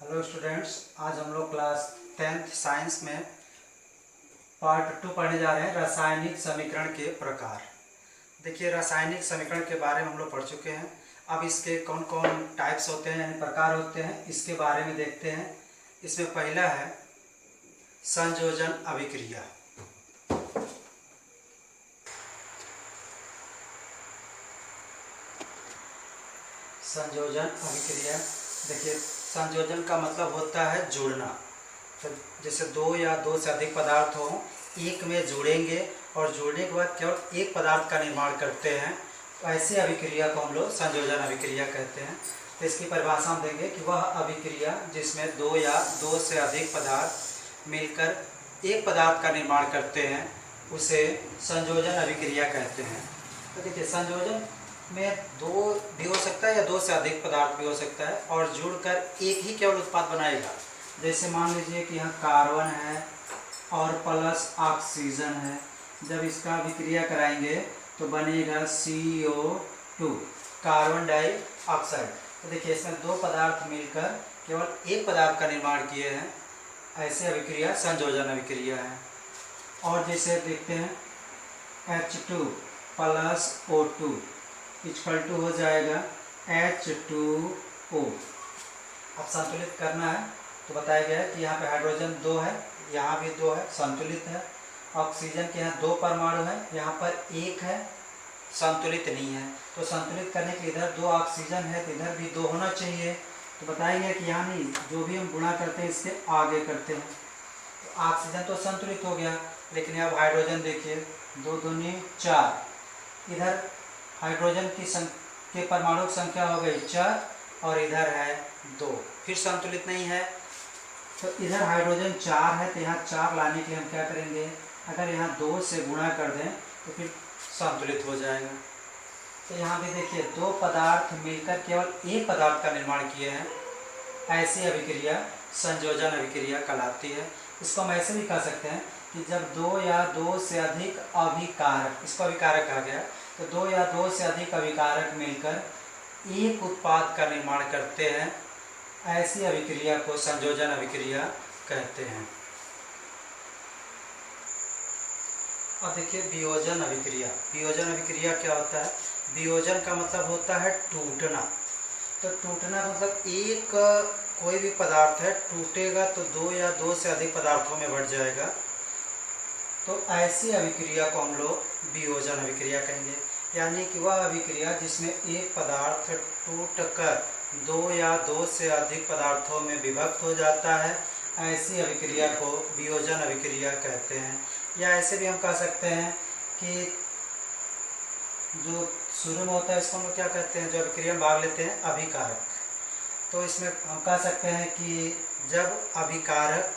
Hello students, आज हम लोग क्लास 10th साइंस में पार्ट 2 पढ़ने जा रहे हैं। रासायनिक समीकरण के प्रकार। देखिए, रासायनिक समीकरण के बारे में हम लोग पढ़ चुके हैं। अब इसके कौन कौन टाइप्स होते हैं यानी प्रकार होते हैं, इसके बारे में देखते हैं। इसमें पहला है संयोजन अभिक्रिया। संयोजन अभिक्रिया, देखिए संयोजन का मतलब होता है जुड़ना। तो जैसे दो या दो से अधिक पदार्थ हों, एक में जुड़ेंगे और जुड़ने के बाद केवल एक पदार्थ का निर्माण करते हैं, तो ऐसे अभिक्रिया को हम लोग संयोजन अभिक्रिया कहते हैं। तो इसकी परिभाषा हम देंगे कि वह अभिक्रिया जिसमें दो या दो से अधिक पदार्थ मिलकर एक पदार्थ का निर्माण करते हैं उसे संयोजन अभिक्रिया कहते हैं। तो देखिए, संयोजन में दो भी हो सकता है या दो से अधिक पदार्थ भी हो सकता है और जुड़कर एक ही केवल उत्पाद बनाएगा। जैसे मान लीजिए कि यहाँ कार्बन है और प्लस ऑक्सीजन है। जब इसका अभिक्रिया कराएंगे तो बनेगा CO2, कार्बन डाइऑक्साइड। तो देखिए, इसमें दो पदार्थ मिलकर केवल एक पदार्थ का निर्माण किए हैं, ऐसे अभिक्रिया संयोजन अभिक्रिया है। और जैसे देखते हैं H2 plus O2 equal to हो जाएगा H2O। अब संतुलित करना है तो बताया गया है कि यहाँ पे हाइड्रोजन 2 है, यहाँ भी 2 है, संतुलित है। ऑक्सीजन के यहाँ 2 परमाणु है, यहाँ पर 1 है, संतुलित नहीं है। तो संतुलित करने के इधर 2 ऑक्सीजन है तो इधर भी 2 होना चाहिए। तो बताएंगे कि यहाँ नहीं, जो भी हम गुणा करते हैं इसके आगे करते हैं। तो ऑक्सीजन तो संतुलित हो गया, लेकिन अब हाइड्रोजन देखिए, 2 दूनी 4, इधर हाइड्रोजन के परमाणु की संख्या हो गई 4 और इधर है 2, फिर संतुलित नहीं है। तो इधर हाइड्रोजन 4 है तो यहाँ 4 लाने के लिए हम क्या करेंगे, अगर यहाँ 2 से गुणा कर दें तो फिर संतुलित हो जाएगा। तो यहाँ भी देखिए, दो पदार्थ मिलकर केवल एक पदार्थ का निर्माण किए हैं, ऐसी अभिक्रिया संयोजन अभिक्रिया कहलाती है। इसको हम ऐसे भी कह सकते हैं कि जब दो या दो से अधिक अभिकारक, इसको अभिकारक कहा गया, तो दो या दो से अधिक अभिकारक मिलकर एक उत्पाद का निर्माण करते हैं, ऐसी अभिक्रिया को संयोजन अभिक्रिया कहते हैं। अब देखिए वियोजन अभिक्रिया। वियोजन अभिक्रिया क्या होता है? वियोजन का मतलब होता है टूटना। तो टूटना मतलब एक कोई भी पदार्थ है टूटेगा तो दो या दो से अधिक पदार्थों में बढ़ जाएगा, तो ऐसी अभिक्रिया को हम लोग वियोजन अभिक्रिया कहेंगे। यानी कि वह अभिक्रिया जिसमें एक पदार्थ टूटकर दो या दो से अधिक पदार्थों में विभक्त हो जाता है, ऐसी अभिक्रिया को वियोजन अभिक्रिया कहते हैं। या ऐसे भी हम कह सकते हैं कि जो शुरू में होता है इसको हम लोग क्या कहते हैं, जो अभिक्रिया में भाग लेते हैं, अभिकारक। तो इसमें हम कह सकते हैं कि जब अभिकारक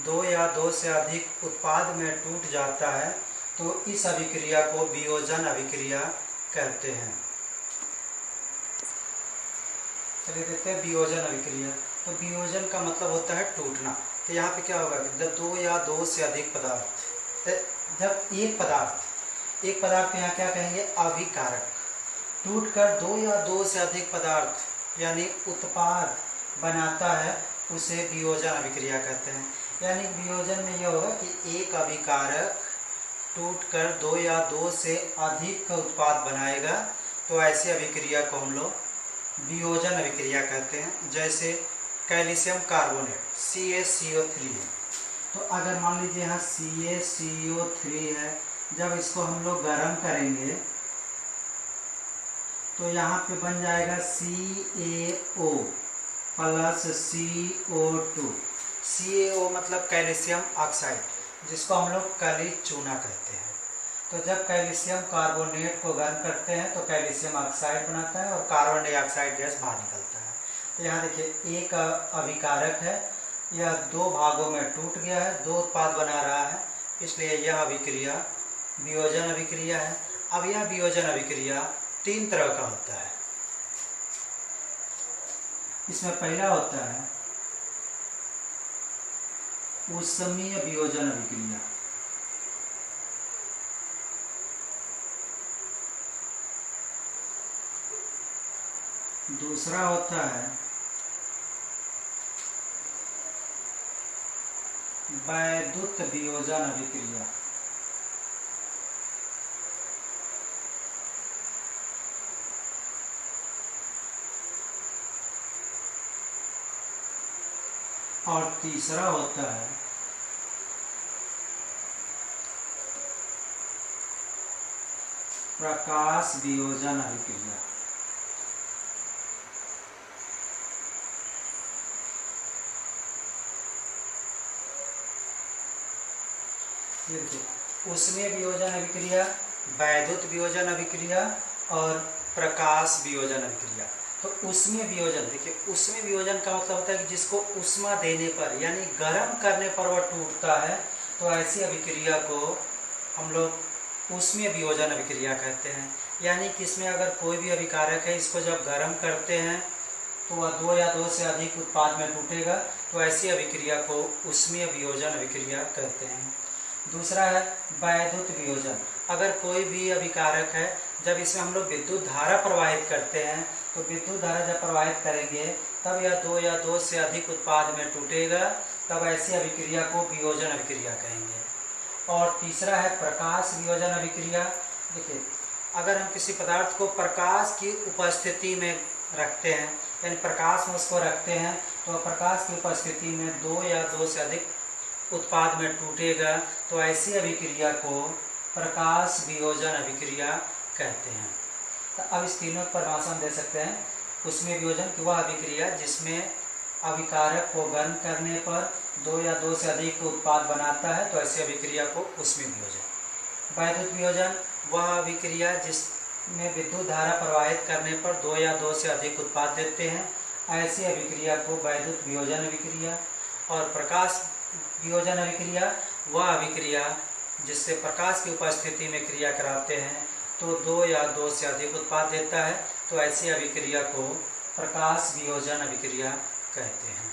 दो या दो से अधिक उत्पाद में टूट जाता है तो इस अभिक्रिया को वियोजन अभिक्रिया कहते हैं। चलिए देखते हैं वियोजन अभिक्रिया। तो वियोजन का मतलब होता है टूटना। तो यहाँ पे क्या होगा कि जब दो या दो से अधिक पदार्थ, जब एक पदार्थ यहाँ क्या कहेंगे, अभिकारक, टूटकर दो या दो से अधिक पदार्थ यानी उत्पाद बनाता है, उसे वियोजन अभिक्रिया कहते हैं। यानी वियोजन में यह होगा कि एक अभिकारक टूटकर दो या दो से अधिक का उत्पाद बनाएगा, तो ऐसी अभिक्रिया को हम लोग वियोजन अभिक्रिया कहते हैं। जैसे कैल्शियम कार्बोनेट CaCO3 है, तो अगर मान लीजिए यहाँ CaCO3 है, जब इसको हम लोग गर्म करेंगे तो यहाँ पे बन जाएगा CaO प्लस CO2। CaO मतलब कैल्शियम ऑक्साइड, जिसको हम लोग काली चूना कहते हैं। तो जब कैल्शियम कार्बोनेट को गर्म करते हैं तो कैल्शियम ऑक्साइड बनाता है और कार्बन डाइऑक्साइड गैस बाहर निकलता है। तो यहाँ देखिए, एक अभिकारक है, यह दो भागों में टूट गया है, दो उत्पाद बना रहा है, इसलिए यह अभिक्रिया वियोजन अभिक्रिया है। अब यह वियोजन अभिक्रिया 3 तरह का होता है। इसमें पहला होता है ऊष्मीय वियोजन अभिक्रिया। दूसरा होता है वैद्युत वियोजन अभिक्रिया। और तीसरा होता है प्रकाश वियोजन अभिक्रिया। ऊष्मीय वियोजन अभिक्रिया, वैद्युत वियोजन अभिक्रिया और प्रकाश वियोजन अभिक्रिया। तो ऊष्मीय वियोजन, देखिए ऊष्मीय वियोजन का मतलब होता है कि जिसको ऊष्मा देने पर यानी गर्म करने पर वह टूटता है, तो ऐसी अभिक्रिया को हम लोग ऊष्मीय वियोजन अभिक्रिया कहते हैं। यानी कि इसमें अगर कोई भी अभिकारक है, इसको जब गर्म करते हैं तो वह 2 या 2 से अधिक उत्पाद में टूटेगा, तो ऐसी अभिक्रिया को ऊष्मीय वियोजन अभिक्रिया कहते हैं। दूसरा है वैद्युत वियोजन। अगर कोई भी अभिकारक है, जब इसमें हम लोग विद्युत धारा प्रवाहित करते हैं, तो विद्युत धारा जब प्रवाहित करेंगे तब यह 2 या 2 से अधिक उत्पाद में टूटेगा, तब ऐसी अभिक्रिया को वियोजन अभिक्रिया कहेंगे। और तीसरा है प्रकाश वियोजन अभिक्रिया। देखिए अगर हम किसी पदार्थ को प्रकाश की उपस्थिति में रखते हैं, यानी प्रकाश में उसको रखते हैं, तो प्रकाश की उपस्थिति में 2 या 2 से अधिक उत्पाद में टूटेगा, तो ऐसी अभिक्रिया को प्रकाश वियोजन अभिक्रिया कहते हैं। तो अब इस तीनों पर भाषण दे सकते हैं। ऊष्मीय वियोजन की वह अभिक्रिया जिसमें अभिकारक को गर्म करने पर 2 या 2 से अधिक उत्पाद बनाता है, तो ऐसी अभिक्रिया को ऊष्मीय वियोजन। वैद्युत वियोजन वह अभिक्रिया जिसमें विद्युत धारा प्रवाहित करने पर 2 या 2 से अधिक उत्पाद देते हैं, ऐसी अभिक्रिया को वैद्युत वियोजन अभिक्रिया। और प्रकाश वियोजन अभिक्रिया वह अभिक्रिया जिससे प्रकाश की उपस्थिति में क्रिया कराते हैं, तो 2 या 2 से अधिक उत्पाद देता है, तो ऐसी अभिक्रिया को प्रकाश वियोजन अभिक्रिया कहते हैं।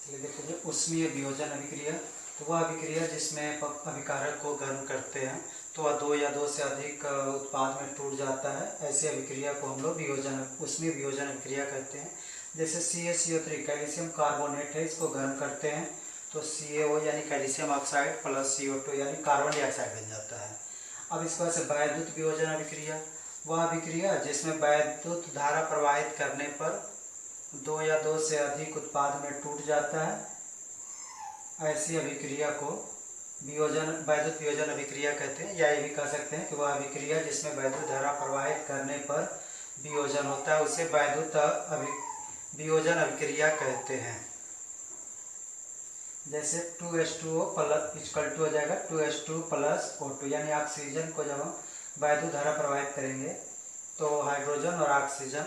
चलिए देखिए ऊष्मीय वियोजन अभिक्रिया, तो वह अभिक्रिया जिसमें अभिकारक को गर्म करते हैं तो वह 2 या 2 से अधिक उत्पाद में टूट जाता है, ऐसी अभिक्रिया को हम लोग ऊष्मीय वियोजन अभिक्रिया कहते हैं। जैसे CaCO3 कैल्शियम कार्बोनेट है, इसको गर्म करते हैं तो CaO यानी कैल्शियम ऑक्साइड प्लस CO2 यानी कार्बन डाइऑक्साइड बन जाता है। अब इसके बाद से वैद्युत वियोजन अभिक्रिया, वह अभिक्रिया जिसमें वैद्युत धारा प्रवाहित करने पर 2 या 2 से अधिक उत्पाद में टूट जाता है, ऐसी अभिक्रिया को वैद्युत वियोजन अभिक्रिया कहते हैं। या ये भी कह सकते हैं कि वह अभिक्रिया जिसमें वैद्युत धारा प्रवाहित करने पर वियोजन होता है, उसे वैद्युत वियोजन अभिक्रिया कहते हैं। जैसे 2H2O = हो जाएगा 2H2 + O2, यानी ऑक्सीजन को जब हम वैद्युत धारा प्रवाहित करेंगे तो हाइड्रोजन और ऑक्सीजन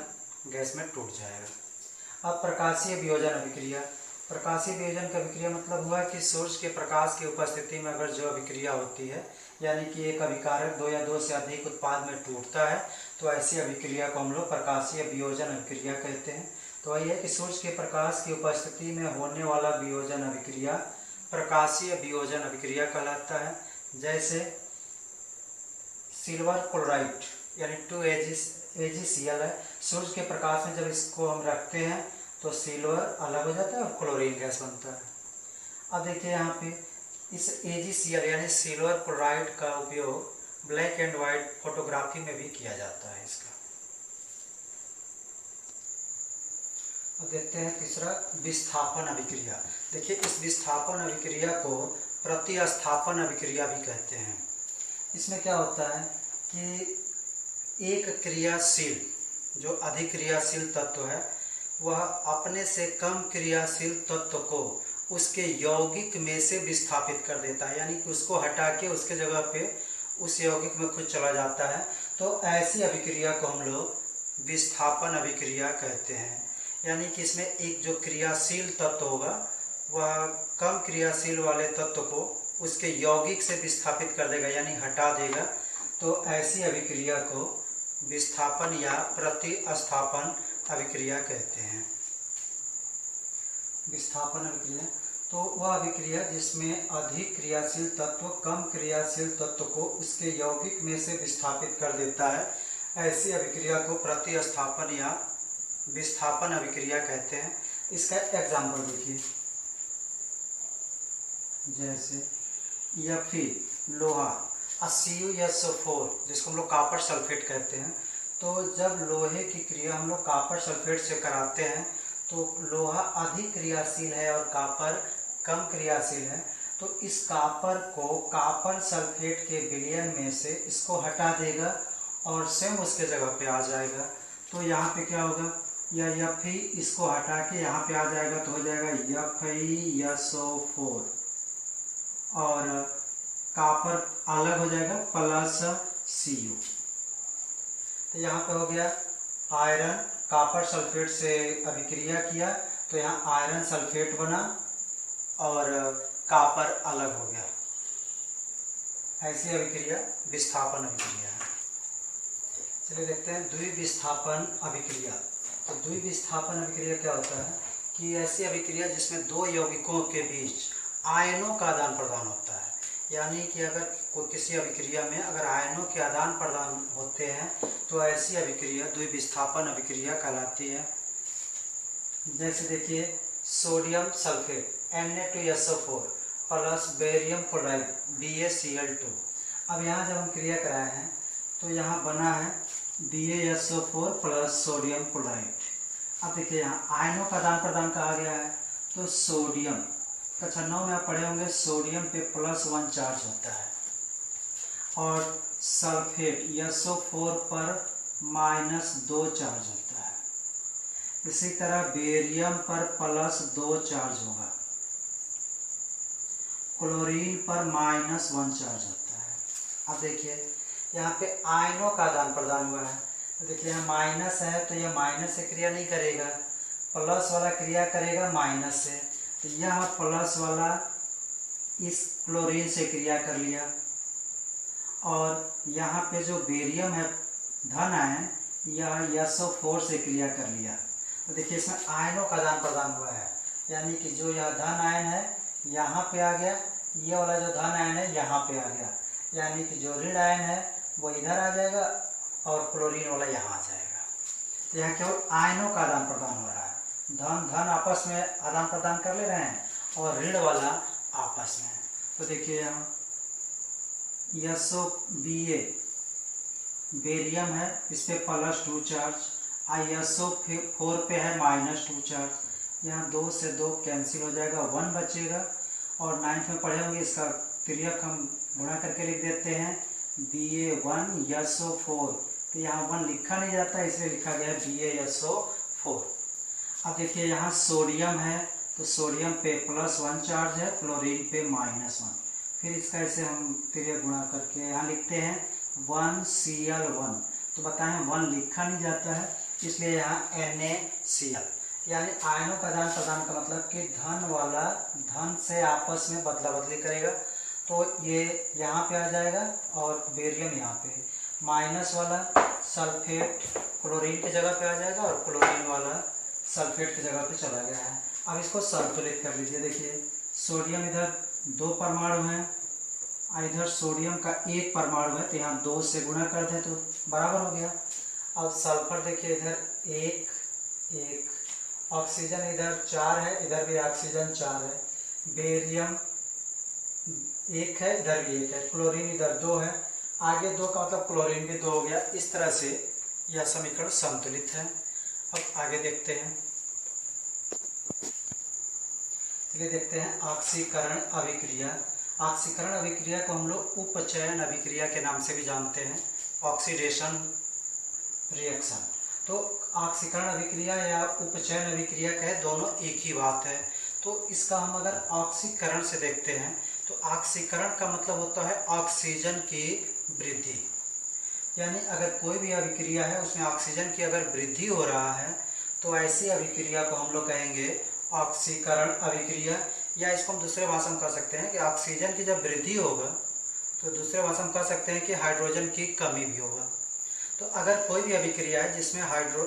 गैस में टूट जाएगा। अब प्रकाशीय वियोजन अभिक्रिया, प्रकाशीय वियोजन का अभिक्रिया मतलब हुआ कि सूर्य के प्रकाश की उपस्थिति में अगर जो अभिक्रिया होती है, यानी कि एक अभिकारक 2 या 2 से अधिक उत्पाद में टूटता है, तो ऐसी अभिक्रिया को हम लोग प्रकाशीय वियोजन अभिक्रिया कहते हैं। तो वही है कि सूर्य के प्रकाश की उपस्थिति में होने वाला वियोजन अभिक्रिया प्रकाशीय वियोजन अभिक्रिया कहलाता है। जैसे सिल्वर क्लोराइड यानी 2AgCl है, सूर्य के प्रकाश में जब इसको हम रखते हैं तो सिल्वर अलग हो जाता है और क्लोरीन गैस बनता है। अब देखिए यहाँ पे इस AgCl यानी सिल्वर क्लोराइड का उपयोग ब्लैक एंड वाइट फोटोग्राफी में भी किया जाता है इसका। अब देखते हैं तीसरा विस्थापन अभिक्रिया। देखिए इस विस्थापन अभिक्रिया को प्रतिस्थापन अभिक्रिया भी कहते हैं। इसमें क्या होता है कि एक क्रियाशील जो अधिक क्रियाशील तत्व है वह अपने से कम क्रियाशील तत्व को उसके यौगिक में से विस्थापित कर देता है, यानी कि उसको हटा के उसके जगह पे उस यौगिक में खुद चला जाता है। तो ऐसी अभिक्रिया को हम लोग विस्थापन अभिक्रिया कहते हैं। यानी कि इसमें एक जो क्रियाशील तत्व होगा वह कम क्रियाशील वाले तत्व को उसके यौगिक से विस्थापित कर देगा, यानी हटा देगा। तो ऐसी अभिक्रिया को विस्थापन या प्रतिस्थापन अभिक्रिया कहते हैं। विस्थापन अभिक्रिया तो वह अभिक्रिया जिसमें अधिक क्रियाशील तत्व कम क्रियाशील तत्व को उसके यौगिक में से विस्थापित कर देता है, ऐसी अभिक्रिया को प्रतिस्थापन या विस्थापन अभिक्रिया कहते हैं। इसका एग्जाम्पल देखिए, जैसे, या फिर लोहा CuSO4 जिसको हम लोग कॉपर सल्फेट कहते हैं। तो जब लोहे की क्रिया हम लोग कॉपर सल्फेट से कराते हैं तो लोहा अधिक क्रियाशील है और कॉपर कम क्रियाशील है। तो इस कॉपर को कॉपर सल्फेट के विलयन में से इसको हटा देगा और सेम उसके जगह पे आ जाएगा। तो यहाँ पे क्या होगा, या Fe इसको हटा के यहाँ पे आ जाएगा तो हो जाएगा FeSO4 और कॉपर अलग हो जाएगा प्लस Cu। तो यहाँ पे हो गया आयरन कॉपर सल्फेट से अभिक्रिया किया तो यहाँ आयरन सल्फेट बना और कॉपर अलग हो गया। ऐसी अभिक्रिया विस्थापन अभिक्रिया है। चलिए देखते हैं द्विविस्थापन अभिक्रिया। तो द्विविस्थापन अभिक्रिया क्या होता है कि ऐसी अभिक्रिया जिसमें दो यौगिकों के बीच आयनों का आदान प्रदान होता है। यानी कि अगर कोई किसी अभिक्रिया में अगर आयनों के आदान प्रदान होते हैं तो ऐसी अभिक्रिया द्विविस्थापन अभिक्रिया कहलाती है। जैसे देखिए sodium sulphate Na2SO4 plus barium chloride BaCl2। अब यहाँ जब हम क्रिया कराए हैं तो यहाँ बना है BaSO4 प्लस सोडियम क्लोराइड। अब देखिए यहाँ आयनों का आदान प्रदान कहा गया है तो सोडियम कक्षा 9 में आप पढ़े होंगे सोडियम पे +1 चार्ज होता है और सल्फेट SO4 पर -2 चार्ज होता है। इसी तरह बेरियम पर +2 चार्ज होगा, क्लोरीन पर -1 चार्ज होता है। अब देखिए यहाँ पे आयनों का आदान प्रदान हुआ है तो देखिए यहाँ माइनस है तो यह माइनस से क्रिया नहीं करेगा, प्लस वाला क्रिया करेगा माइनस से। तो यह प्लस वाला इस क्लोरीन से क्रिया कर लिया और यहाँ पे जो बेरियम है धन आयन यह SO4 से क्रिया कर लिया। तो देखिए इसमें आयनों का आदान प्रदान हुआ है यानी कि जो यह धन आयन है यहाँ पे आ गया, ये वाला जो धन आयन है यहाँ पे आ गया, यानी कि जो ऋण आयन है वो इधर आ जाएगा और क्लोरीन वाला यहाँ आ जाएगा। तो यहाँ केवल आयनों का आदान प्रदान हो रहा है, धन धन आपस में आदान प्रदान कर ले रहे हैं और ऋण वाला आपस में। तो देखिए यहाँ SOBa बेरियम है इस पे +2 चार्ज, SO4 पे है -2 चार्ज। यहाँ 2 से 2 कैंसिल हो जाएगा, 1 बचेगा और 9th में पढ़े होंगे इसका तिर्यक हम गुणा करके लिख देते हैं Ba1SO4। तो यहाँ 1 लिखा नहीं जाता इसलिए लिखा गया BaSO4। अब देखिए यहाँ सोडियम है तो सोडियम पे +1 चार्ज है, क्लोरीन पे -1। फिर इसका इसे हम तिर्यक गुणा करके यहाँ लिखते हैं 1Cl1। तो बताएं 1 लिखा नहीं जाता है इसलिए यहाँ NaCl। यानी आयनों का आदान प्रदान का मतलब कि धन वाला धन से आपस में बदला बदली करेगा तो ये यहाँ पे आ जाएगा और बेरियम यहाँ पे, माइनस वाला सल्फेट क्लोरीन की जगह पे आ जाएगा और क्लोरीन वाला सल्फेट की जगह पे चला गया है। अब इसको संतुलित कर लीजिए। देखिए सोडियम इधर 2 परमाणु हैं, इधर सोडियम का 1 परमाणु है तो यहाँ 2 से गुणा कर दें तो बराबर हो गया। अब सल्फर देखिए इधर 1 ऑक्सीजन इधर 4 है, इधर भी ऑक्सीजन 4 है, बेरियम 1 है, इधर भी 1 है, क्लोरीन इधर 2 है, आगे 2 का मतलब क्लोरीन भी 2 हो गया। इस तरह से यह समीकरण संतुलित है। अब आगे देखते हैं, चलिए देखते हैं ऑक्सीकरण अभिक्रिया। ऑक्सीकरण अभिक्रिया को हम लोग उपचयन अभिक्रिया के नाम से भी जानते हैं, ऑक्सीडेशन रिएक्शन। तो ऑक्सीकरण अभिक्रिया या उपचयन अभिक्रिया कहे दोनों एक ही बात है। तो इसका हम अगर ऑक्सीकरण से देखते हैं तो ऑक्सीकरण का मतलब होता है ऑक्सीजन की वृद्धि। यानी अगर कोई भी अभिक्रिया है उसमें ऑक्सीजन की अगर वृद्धि हो रहा है तो ऐसी अभिक्रिया को हम लोग कहेंगे ऑक्सीकरण अभिक्रिया, या इसको हम दूसरे भाषा में कह सकते हैं कि ऑक्सीजन की जब वृद्धि होगा तो दूसरे भाषा में कह सकते हैं कि हाइड्रोजन की कमी भी होगा। तो अगर कोई भी अभिक्रिया है जिसमें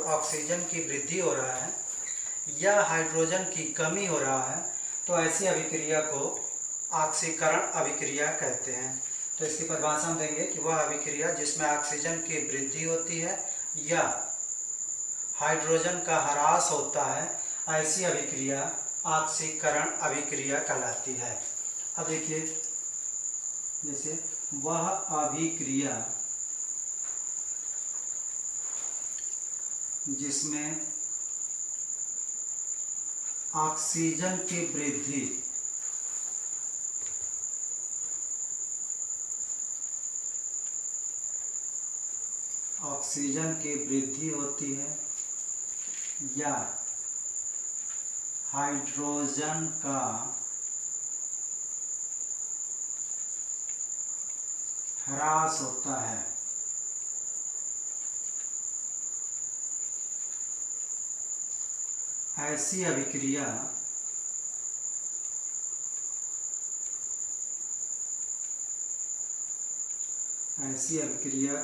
ऑक्सीजन की वृद्धि हो रहा है या हाइड्रोजन की कमी हो रहा है तो ऐसी अभिक्रिया को ऑक्सीकरण अभिक्रिया कहते हैं। तो इसकी परिभाषा हम देंगे कि वह अभिक्रिया जिसमें ऑक्सीजन की वृद्धि होती है या हाइड्रोजन का ह्रास होता है, ऐसी अभिक्रिया ऑक्सीकरण अभिक्रिया कहलाती है। अब देखिए, जैसे वह अभिक्रिया जिसमें ऑक्सीजन की वृद्धि होती है या हाइड्रोजन का ह्रास होता है, ऐसी अभिक्रिया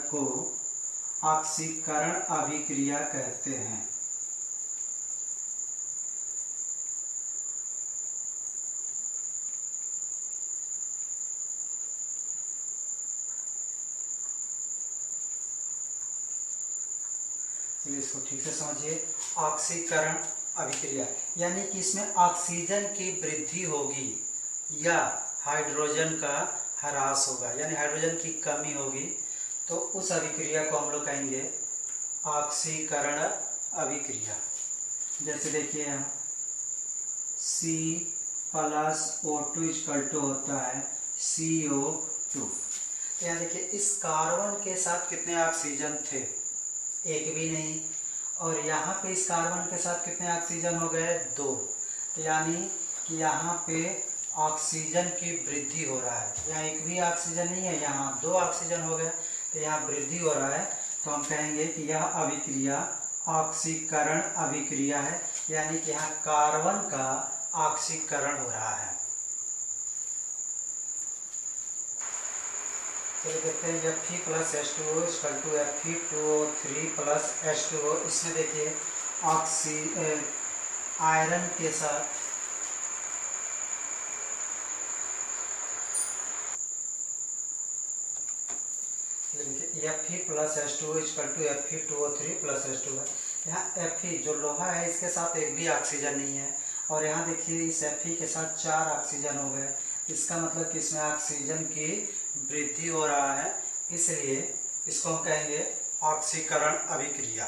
को ऑक्सीकरण अभिक्रिया कहते हैं। चलिए इसको ठीक से समझिए। ऑक्सीकरण अभिक्रिया यानी कि इसमें ऑक्सीजन की वृद्धि होगी या हाइड्रोजन का ह्रास होगा, यानी हाइड्रोजन की कमी होगी, तो उस अभिक्रिया को हम लोग कहेंगे ऑक्सीकरण अभिक्रिया। जैसे देखिए यहाँ C+O2 होता है CO2। तो यहाँ देखिए इस कार्बन के साथ कितने ऑक्सीजन थे, एक भी नहीं, और यहाँ पे इस कार्बन के साथ कितने ऑक्सीजन हो गए, 2। तो यानी कि यहाँ पे ऑक्सीजन की वृद्धि हो रहा है, यहाँ एक भी ऑक्सीजन नहीं है, यहाँ 2 ऑक्सीजन हो गए, तो यहाँ वृद्धि हो रहा है। तो हम कहेंगे कि यह अभिक्रिया ऑक्सीकरण अभिक्रिया है, यानी कि यहाँ कार्बन का ऑक्सीकरण हो रहा है। चलिए देखते हैं Fe+H2O Fe2O3+H2O। इसमें देखिए आयरन के साथ Fe+H2O Fe2O3+H2O। यहाँ Fe जो लोहा है इसके साथ एक भी ऑक्सीजन नहीं है, और यहाँ देखिए इस Fe के साथ 4 ऑक्सीजन हो गए। इसका मतलब कि इसमें ऑक्सीजन की वृद्धि हो रहा है, इसलिए इसको हम कहेंगे ऑक्सीकरण अभिक्रिया।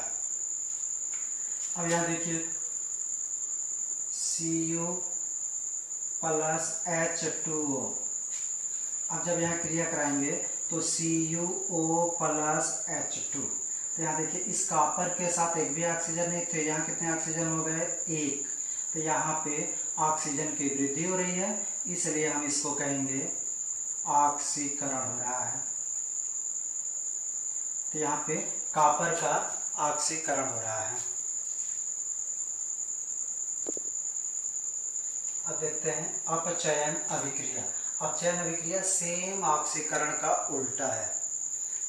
अब यहाँ देखिए Cu+H2O। अब जब यहाँ क्रिया कराएंगे तो CuO+H2। तो यहाँ देखिए इस कॉपर के साथ एक भी ऑक्सीजन नहीं थे, यहाँ कितने ऑक्सीजन हो गए, 1। तो यहाँ पे ऑक्सीजन की वृद्धि हो रही है, इसलिए हम इसको कहेंगे ऑक्सीकरण हो रहा है। तो यहाँ पे कॉपर का ऑक्सीकरण हो रहा है। अब देखते हैं अपचयन अभिक्रिया। अपचयन अभिक्रिया सेम ऑक्सीकरण का उल्टा है।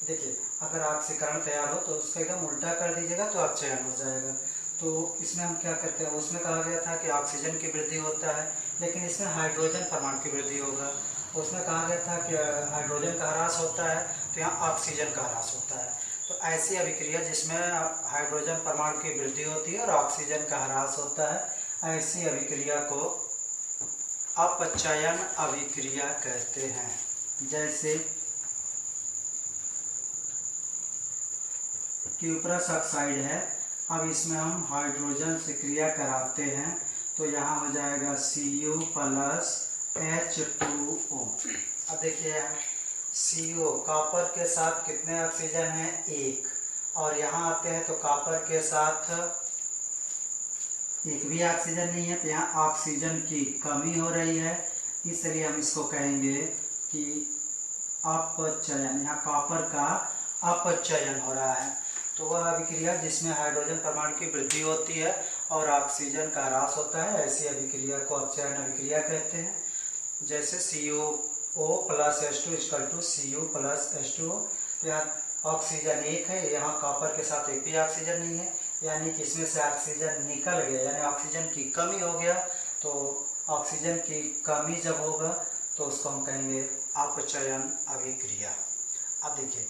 देखिए अगर ऑक्सीकरण तैयार हो तो उसका एकदम उल्टा कर दीजिएगा तो अपचयन हो जाएगा। तो इसमें हम क्या करते हैं, उसमें कहा गया था कि ऑक्सीजन की वृद्धि होता है, लेकिन इसमें हाइड्रोजन परमाणु की वृद्धि होगा। उसमें कहा गया था कि हाइड्रोजन का ह्रास होता है, तो यहाँ ऑक्सीजन का ह्रास होता है। तो ऐसी अभिक्रिया जिसमें हाइड्रोजन परमाणु की वृद्धि होती है और ऑक्सीजन का ह्रास होता है, ऐसी अभिक्रिया को अपचयन अभिक्रिया कहते हैं। जैसे क्यूप्रस ऑक्साइड है, अब इसमें हम हाइड्रोजन से क्रिया कराते हैं तो यहाँ हो जाएगा Cu+H2O। अब देखिए CO कॉपर के साथ कितने ऑक्सीजन हैं, 1, और यहाँ आते हैं तो कॉपर के साथ एक भी ऑक्सीजन नहीं है, तो यहाँ ऑक्सीजन की कमी हो रही है, इसलिए हम इसको कहेंगे कि अपचयन, यहाँ कॉपर का अपचयन हो रहा है। तो वह अभिक्रिया जिसमें हाइड्रोजन परमाणु की वृद्धि होती है और ऑक्सीजन का ह्रास होता है, ऐसी अभिक्रिया को अपचयन अभिक्रिया कहते हैं। जैसे CuO+H2 यहाँ ऑक्सीजन 1 है, यहाँ कॉपर के साथ एक भी ऑक्सीजन नहीं है, यानी कि इसमें से ऑक्सीजन निकल गया, यानी ऑक्सीजन की कमी हो गया। तो ऑक्सीजन की कमी जब होगा तो उसको हम कहेंगे अपचयन अभिक्रिया। अब देखिए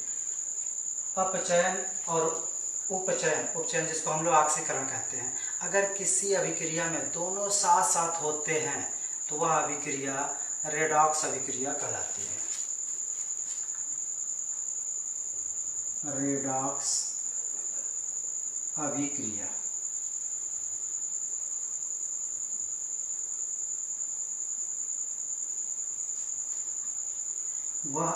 अपचयन और उपचयन जिसको हम लोग ऑक्सीकरण कहते हैं, अगर किसी अभिक्रिया में दोनों साथ साथ होते हैं तो वह अभिक्रिया रेडॉक्स अभिक्रिया कहलाती है। रेडॉक्स अभिक्रिया। वह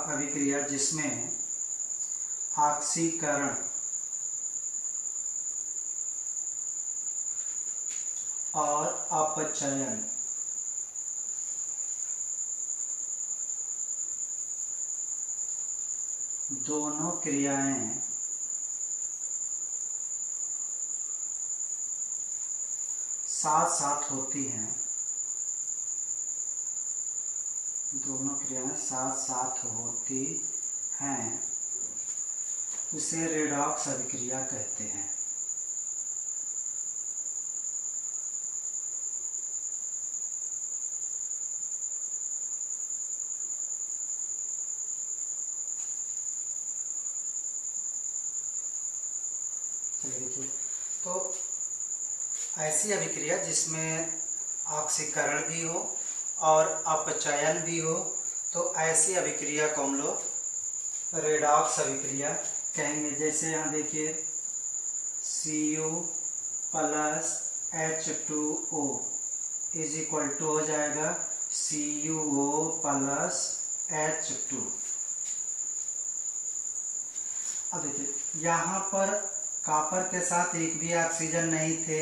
अभिक्रिया जिसमें ऑक्सीकरण और अपचयन दोनों क्रियाएं साथ साथ होती हैं, दोनों क्रियाएं साथ साथ होती हैं, उसे रेडॉक्स अभिक्रिया कहते हैं। देखिए, तो ऐसी अभिक्रिया जिसमें ऑक्सीकरण भी हो और अपचयन भी हो, तो ऐसी अभिक्रिया को हम लोग रेडॉक्स अभिक्रिया कहेंगे। जैसे यहाँ देखिए Cu plus H2O is equal to हो जाएगा CuO प्लस H2। अब देखिए यहाँ पर कॉपर के साथ एक भी ऑक्सीजन नहीं थे,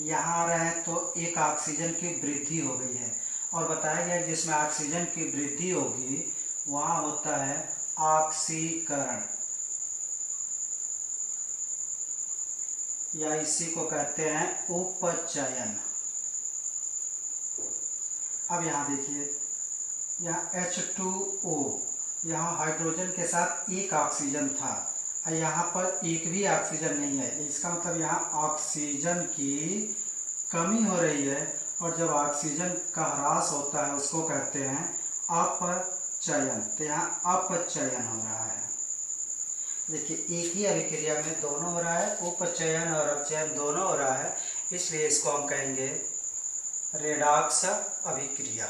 यहाँ आ रहे हैं तो एक ऑक्सीजन की वृद्धि हो गई है, और बताया गया जिसमें ऑक्सीजन की वृद्धि होगी वहाँ होता है ऑक्सीकरण, या इसी को कहते हैं उपचयन। अब यहाँ देखिए, यहाँ H2O, यहाँ हाइड्रोजन के साथ एक ऑक्सीजन था, यहाँ पर एक भी ऑक्सीजन नहीं है, इसका मतलब यहाँ ऑक्सीजन की कमी हो रही है, और जब ऑक्सीजन का ह्रास होता है उसको कहते हैं अपचयन। तो यहाँ अपचयन हो रहा है। देखिए एक ही अभिक्रिया में दोनों हो रहा है, उपचयन और अपचयन दोनों हो रहा है, इसलिए इसको हम कहेंगे रेडॉक्स अभिक्रिया।